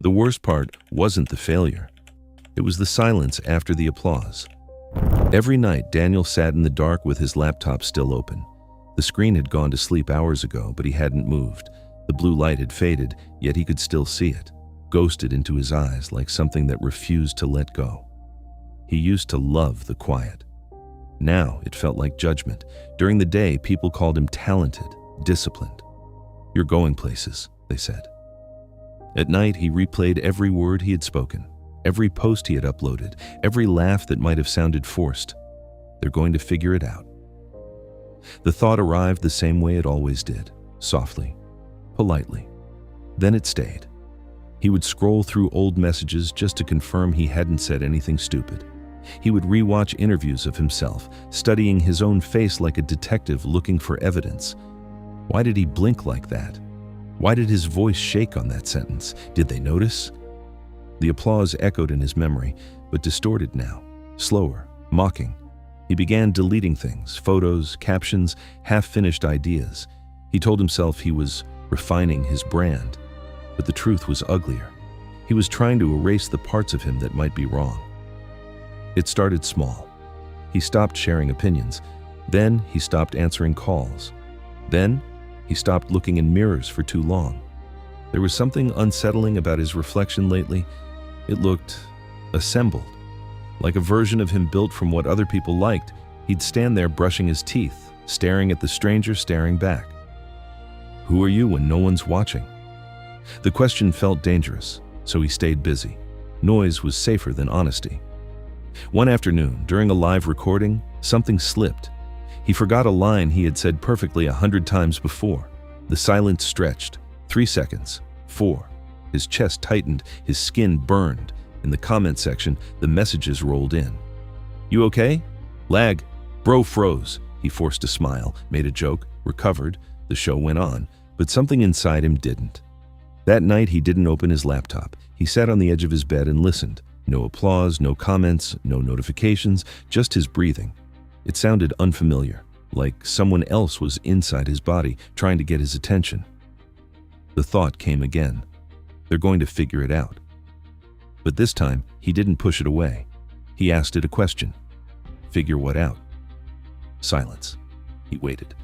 The worst part wasn't the failure. It was the silence after the applause. Every night, Daniel sat in the dark with his laptop still open. The screen had gone to sleep hours ago, but he hadn't moved. The blue light had faded, yet he could still see it, ghosted into his eyes like something that refused to let go. He used to love the quiet. Now it felt like judgment. During the day, people called him talented, disciplined. "You're going places," they said. At night, he replayed every word he had spoken, every post he had uploaded, every laugh that might have sounded forced. They're going to figure it out. The thought arrived the same way it always did, softly, politely. Then it stayed. He would scroll through old messages just to confirm he hadn't said anything stupid. He would rewatch interviews of himself, studying his own face like a detective looking for evidence. Why did he blink like that? Why did his voice shake on that sentence? Did they notice? The applause echoed in his memory, but distorted now, slower, mocking. He began deleting things, photos, captions, half-finished ideas. He told himself he was refining his brand, but the truth was uglier. He was trying to erase the parts of him that might be wrong. It started small. He stopped sharing opinions. Then he stopped answering calls. Then he stopped looking in mirrors for too long. There was something unsettling about his reflection lately. It looked assembled, like a version of him built from what other people liked. He'd stand there brushing his teeth, staring at the stranger staring back. Who are you when no one's watching? The question felt dangerous, so he stayed busy. Noise was safer than honesty. One afternoon, during a live recording, something slipped. He forgot a line he had said perfectly 100 times before. The silence stretched. 3 seconds. 4. His chest tightened, his skin burned. In the comment section, the messages rolled in. "You okay? Lag. Bro froze." He forced a smile, made a joke, recovered. The show went on, but something inside him didn't. That night, he didn't open his laptop. He sat on the edge of his bed and listened. No applause, no comments, no notifications, just his breathing. It sounded unfamiliar, like someone else was inside his body, trying to get his attention. The thought came again. They're going to figure it out. But this time, he didn't push it away. He asked it a question. Figure what out? Silence. He waited.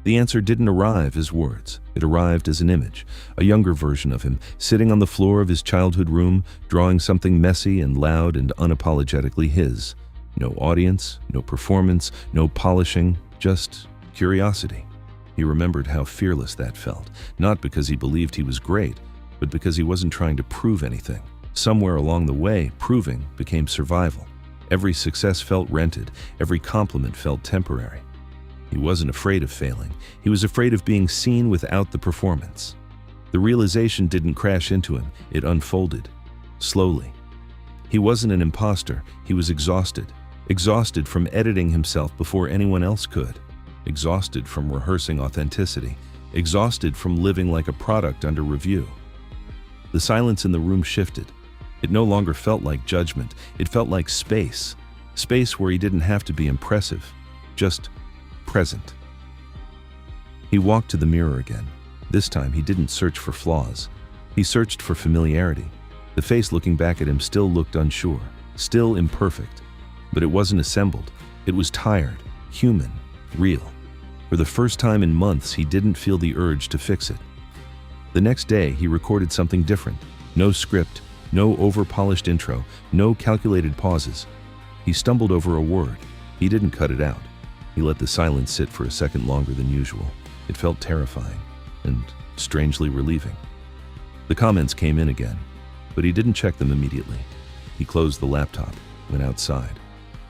The answer didn't arrive as words. It arrived as an image, a younger version of him, sitting on the floor of his childhood room, drawing something messy and loud and unapologetically his. No audience, no performance, no polishing, just curiosity. He remembered how fearless that felt, not because he believed he was great, but because he wasn't trying to prove anything. Somewhere along the way, proving became survival. Every success felt rented, every compliment felt temporary. He wasn't afraid of failing. He was afraid of being seen without the performance. The realization didn't crash into him. It unfolded, slowly. He wasn't an impostor. He was exhausted. Exhausted from editing himself before anyone else could. Exhausted from rehearsing authenticity. Exhausted from living like a product under review. The silence in the room shifted. It no longer felt like judgment. It felt like space. Space where he didn't have to be impressive, just present. He walked to the mirror again. This time he didn't search for flaws. He searched for familiarity. The face looking back at him still looked unsure, still imperfect. But it wasn't assembled. It was tired, human, real. For the first time in months, he didn't feel the urge to fix it. The next day, he recorded something different. No script, no over-polished intro, no calculated pauses. He stumbled over a word. He didn't cut it out. He let the silence sit for a second longer than usual. It felt terrifying and strangely relieving. The comments came in again, but he didn't check them immediately. He closed the laptop, went outside.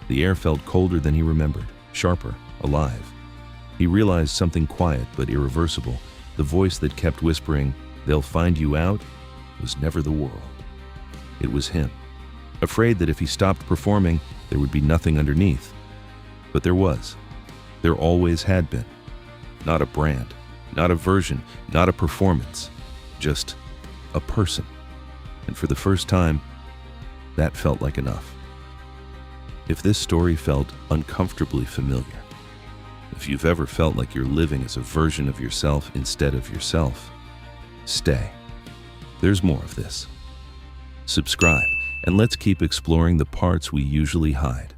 The air felt colder than he remembered, sharper, alive. He realized something quiet but irreversible. The voice that kept whispering, "They'll find you out," was never the world. It was him, afraid that if he stopped performing, there would be nothing underneath. But there was. There always had been. Not a brand, not a version, not a performance, just a person. And for the first time, that felt like enough. If this story felt uncomfortably familiar, if you've ever felt like you're living as a version of yourself instead of yourself, stay. There's more of this. subscribe, and let's keep exploring the parts we usually hide.